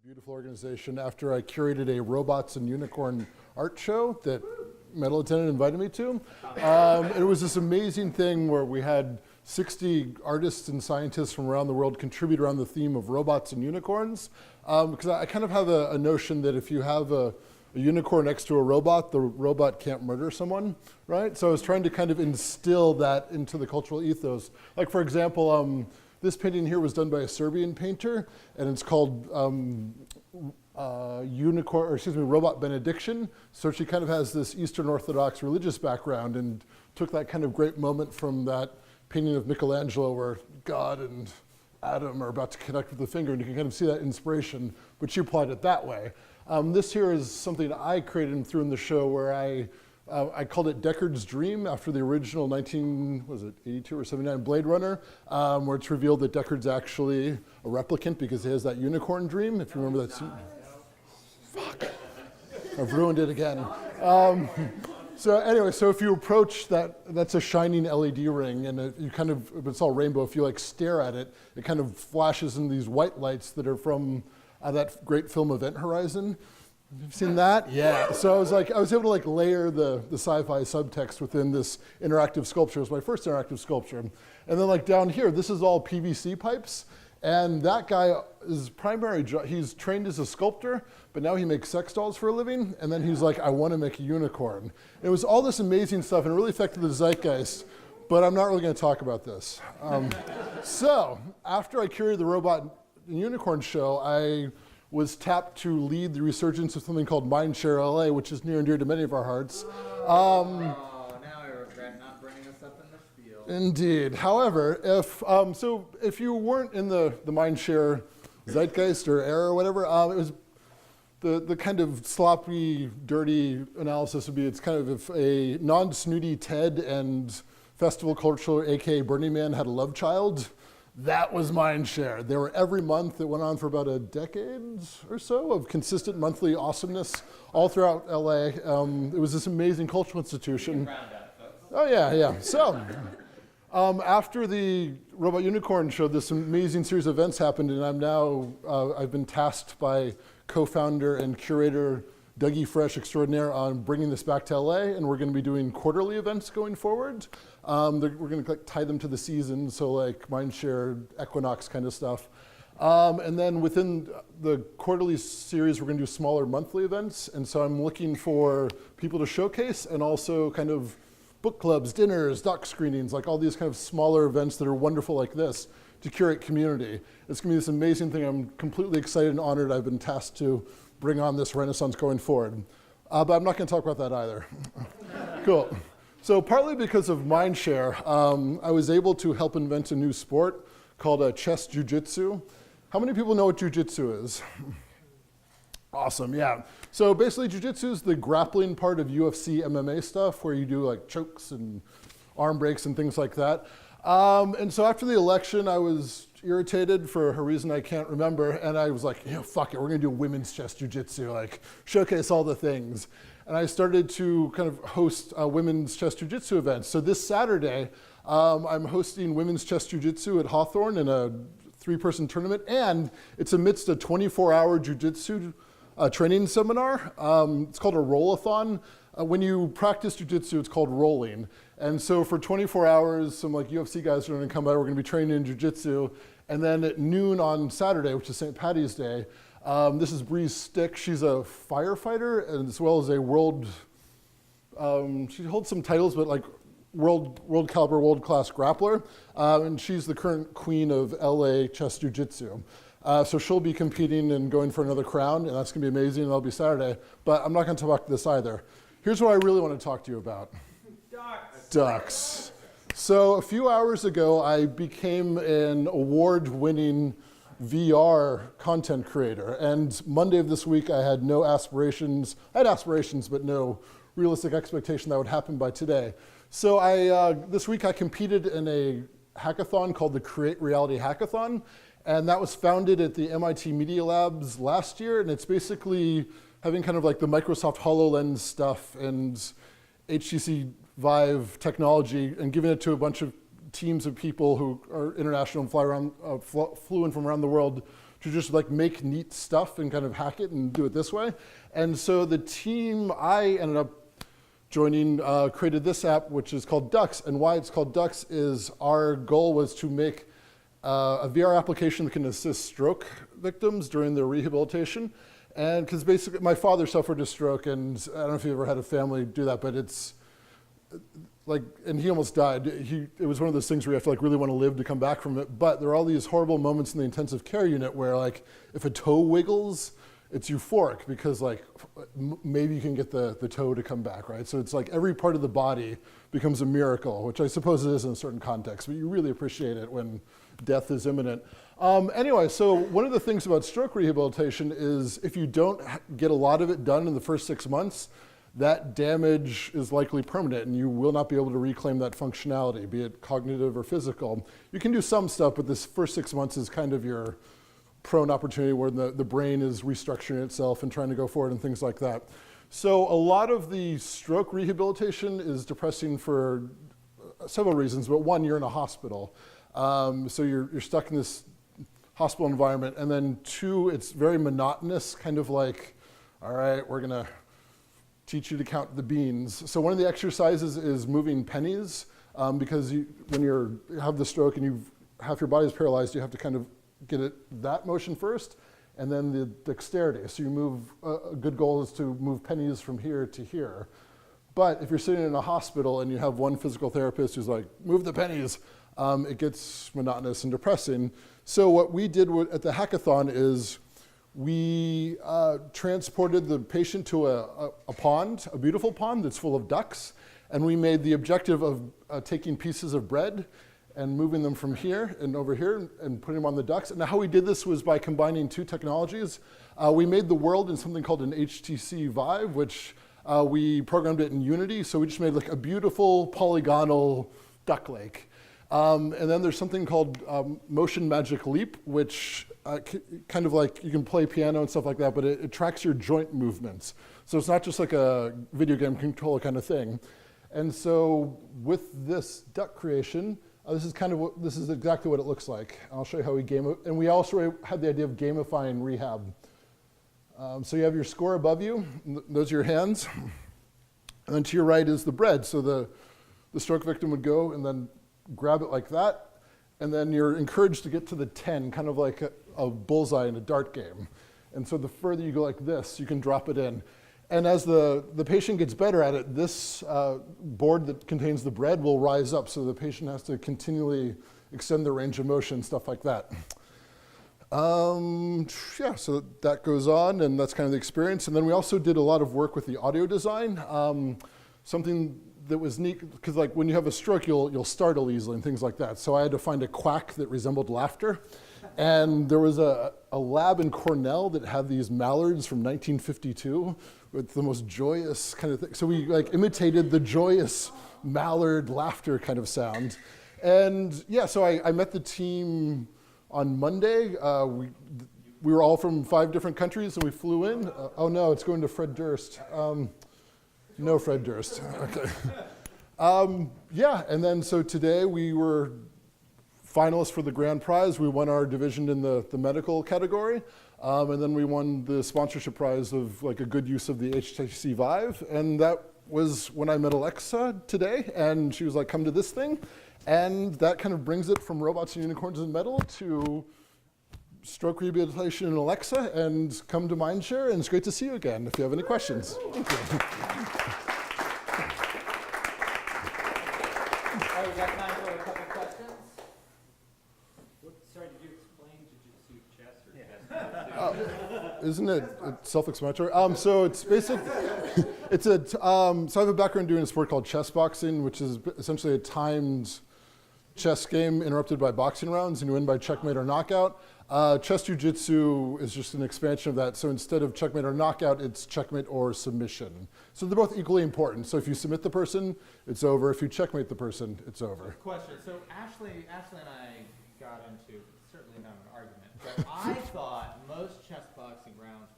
beautiful organization after I curated a robots and unicorn art show that Metal Attendant invited me to. It was this amazing thing where we had 60 artists and scientists from around the world contribute around the theme of robots and unicorns. Because I kind of have a notion that if you have a unicorn next to a robot, the robot can't murder someone, right? So I was trying to kind of instill that into the cultural ethos. Like, for example, this painting here was done by a Serbian painter, and it's called Robot Benediction. So she kind of has this Eastern Orthodox religious background and took that kind of great moment from that painting of Michelangelo where God and Adam are about to connect with the finger, and you can kind of see that inspiration, but she applied it that way. This here is something I created and threw in the show where I called it Deckard's Dream after the original 82 or 79 Blade Runner, where it's revealed that Deckard's actually a replicant because he has that unicorn dream, if you remember that scene. Fuck, I've ruined it again. So anyway, so if you approach that's a shining LED ring, and it's all rainbow. If you like stare at it, it kind of flashes in these white lights that are from that great film Event Horizon. You've seen that? Yeah. So I was able to layer the sci-fi subtext within this interactive sculpture. It was my first interactive sculpture. And then down here, this is all PVC pipes. And that guy is primary job, he's trained as a sculptor, but now he makes sex dolls for a living. And then he's like, I want to make a unicorn. It was all this amazing stuff and it really affected the zeitgeist, but I'm not really going to talk about this. So after I curated the Robot and Unicorn show, I was tapped to lead the resurgence of something called Spec.LA, which is near and dear to many of our hearts. Now I regret not bringing us up in the field. Indeed. However, if you weren't in the Mindshare zeitgeist or era or whatever, it was the kind of sloppy, dirty analysis would be it's kind of if a non-snooty TED and festival culture, aka Burning Man, had a love child. That was Mindshare. They were every month. It went on for about a decade or so of consistent monthly awesomeness all throughout LA. It was this amazing cultural institution. Oh yeah. So after the Robot Unicorn show, this amazing series of events happened, and I've been tasked by co-founder and curator Dougie Fresh Extraordinaire on bringing this back to LA, and we're going to be doing quarterly events going forward. We're going to tie them to the season, so like Mindshare, Equinox kind of stuff. And then within the quarterly series, we're going to do smaller monthly events. And so I'm looking for people to showcase and also kind of book clubs, dinners, doc screenings, like all these kind of smaller events that are wonderful like this to curate community. It's going to be this amazing thing. I'm completely excited and honored I've been tasked to bring on this renaissance going forward. But I'm not going to talk about that either. Cool. So partly because of Mindshare, I was able to help invent a new sport called chess jiu-jitsu. How many people know what jiu-jitsu is? Awesome, yeah. So basically jiu-jitsu is the grappling part of UFC MMA stuff where you do like chokes and arm breaks and things like that. And so after the election, I was irritated for a reason I can't remember, and I was like, fuck it, we're gonna do women's chess jiu-jitsu, like showcase all the things. And I started to kind of host women's chess jiu-jitsu events. So this Saturday, I'm hosting women's chess jiu-jitsu at Hawthorne in a 3-person tournament, and it's amidst a 24-hour jiu-jitsu training seminar. It's called a roll-a-thon. When you practice jiu-jitsu, it's called rolling. And so for 24 hours, some like UFC guys are gonna come by, we're gonna be training in jiu-jitsu. And then at noon on Saturday, which is St. Patty's Day, this is Bree's Stick. She's a firefighter and as well as a she holds some titles, but like world caliber, world class grappler. And she's the current queen of LA chess jiu-jitsu. So she'll be competing and going for another crown, and that's gonna be amazing, and that'll be Saturday. But I'm not gonna talk about this either. Here's what I really wanna talk to you about. Ducks. So a few hours ago, I became an award-winning VR content creator. And Monday of this week, I had no aspirations. I had aspirations, but no realistic expectation that would happen by today. So this week I competed in a hackathon called the Create Reality Hackathon. And that was founded at the MIT Media Labs last year. And it's basically having kind of like the Microsoft HoloLens stuff and HTC Vive technology and giving it to a bunch of teams of people who are international and flew in from around the world to just like make neat stuff and kind of hack it and do it this way. And so the team I ended up joining created this app, which is called Ducks. And why it's called Ducks is our goal was to make a VR application that can assist stroke victims during their rehabilitation. And because basically my father suffered a stroke, and I don't know if you ever had a family do that, but it's like, and he almost died. It was one of those things where you have to like really want to live to come back from it. But there are all these horrible moments in the intensive care unit where like if a toe wiggles, it's euphoric because like maybe you can get the toe to come back, right? So it's like every part of the body becomes a miracle, which I suppose it is in a certain context, but you really appreciate it when death is imminent. Anyway, so one of the things about stroke rehabilitation is if you don't get a lot of it done in the first 6 months, that damage is likely permanent and you will not be able to reclaim that functionality, be it cognitive or physical. You can do some stuff, but this first 6 months is kind of your prone opportunity where the brain is restructuring itself and trying to go forward and things like that. So a lot of the stroke rehabilitation is depressing for several reasons, but one, you're in a hospital. So you're stuck in this hospital environment, and then two, it's very monotonous, kind of like, all right, we're gonna teach you to count the beans. So one of the exercises is moving pennies, because when you have the stroke and half your body is paralyzed, you have to kind of get that motion first, and then the dexterity. So you move, a good goal is to move pennies from here to here. But if you're sitting in a hospital and you have one physical therapist who's like, move the pennies, it gets monotonous and depressing. So what we did at the hackathon is we transported the patient to a pond, a beautiful pond that's full of ducks, and we made the objective of taking pieces of bread and moving them from here and over here and putting them on the ducks. And how we did this was by combining two technologies. We made the world in something called an HTC Vive, which we programmed it in Unity. So we just made like a beautiful polygonal duck lake. And then there's something called Motion Magic Leap, which kind of like you can play piano and stuff like that, but it tracks your joint movements. So it's not just like a video game controller kind of thing. And so with this duck creation, this is exactly what it looks like. I'll show you how we and we also had the idea of gamifying rehab. So you have your score above you, those are your hands. And then to your right is the bread. So the stroke victim would go and then grab it like that, and then you're encouraged to get to the 10, kind of like a bullseye in a dart game. And so the further you go like this, you can drop it in. And as the patient gets better at it, this board that contains the bread will rise up, so the patient has to continually extend their range of motion, stuff like that. Yeah, so that goes on, and that's kind of the experience. And then we also did a lot of work with the audio design. Something that was neat, because like when you have a stroke, you'll startle easily and things like that. So I had to find a quack that resembled laughter. And there was a lab in Cornell that had these mallards from 1952 with the most joyous kind of thing. So we like imitated the joyous mallard laughter kind of sound. And yeah, so I met the team on Monday. We were all from 5 different countries, and we flew in. Oh no, it's going to Fred Durst. No Fred Durst, okay. Yeah, and then so today we were finalists for the grand prize. We won our division in the medical category, and then we won the sponsorship prize of like a good use of the HTC Vive, and that was when I met Alexa today, and she was like, come to this thing, and that kind of brings it from robots and unicorns and metal to stroke rehabilitation in Alexa, and come to Mindshare, and it's great to see you again if you have any questions. Thank you. All right, we got time for a couple questions. Sorry, did you explain Jiu-Jitsu chess or chess? Isn't it self-explanatory? So it's basically, so I have a background doing a sport called chess boxing, which is essentially a timed chess game interrupted by boxing rounds, and you win by checkmate or knockout. Chess Jiu-Jitsu is just an expansion of that. So instead of checkmate or knockout, it's checkmate or submission. So they're both equally important. So if you submit the person, it's over. If you checkmate the person, it's over. Question. So Ashley and I got into, certainly not an argument, but I thought most chess boxing rounds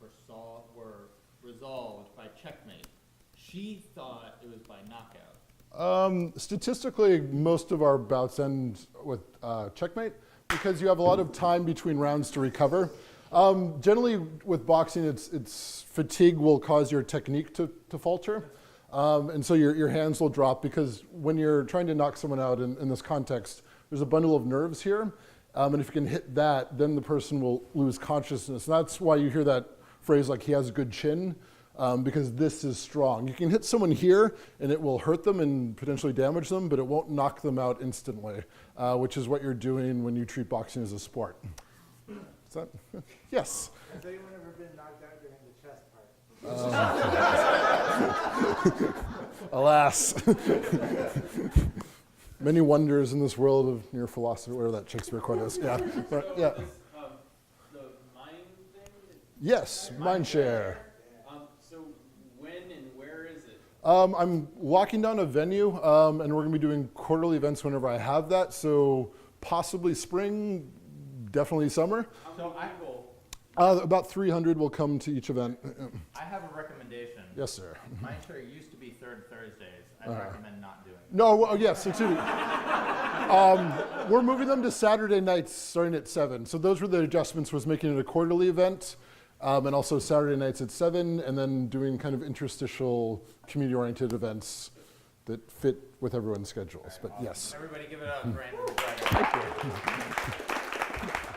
were resolved by checkmate. She thought it was by knockout. Statistically, most of our bouts end with checkmate, because you have a lot of time between rounds to recover. Generally, with boxing, it's fatigue will cause your technique to falter. And so your hands will drop because when you're trying to knock someone out in this context, there's a bundle of nerves here. And if you can hit that, then the person will lose consciousness. And that's why you hear that phrase like he has a good chin, because this is strong. You can hit someone here and it will hurt them and potentially damage them, but it won't knock them out instantly, which is what you're doing when you treat boxing as a sport. Is that? Yes? Has anyone ever been knocked out during the chest part? Alas. Many wonders in this world of near philosophy, whatever that Shakespeare quote is. Yeah. But, yeah. The mind thing? Yes, mind share. So when and where is it? I'm locking down a venue, and we're going to be doing quarterly events whenever I have that. So possibly spring, definitely summer. So About 300 will come to each event. I have a recommendation. Yes, sir. Mindshare used to be third Thursdays. I recommend not doing it. No, well, yes, excuse me. We're moving them to Saturday nights starting at 7. So those were the adjustments, was making it a quarterly event, and also Saturday nights at 7, and then doing kind of interstitial community-oriented events that fit with everyone's schedules. But yes. Everybody give it up for Andrew McGregor. Thank you.